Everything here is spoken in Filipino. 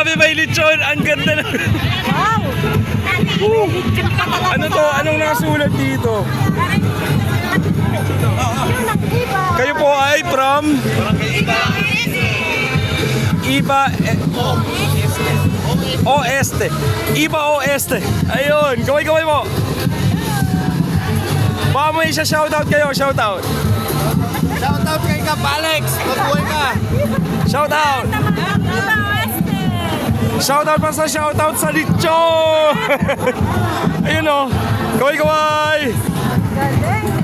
Grabe, may lechon. Ang ganda na. Wow! Ano to? Anong nakasulat dito? Kayo po ay from? Iba Oeste. Iba Oeste. Ayun, gaway-gaway mo. Baka mo isa shoutout kayo, shoutout. Shoutout kay Kap Alex, mabuhay ka. Shoutout. Shoutout pa sa shoutout sa lechon. Ayun o. Gaway-gaway. Galing!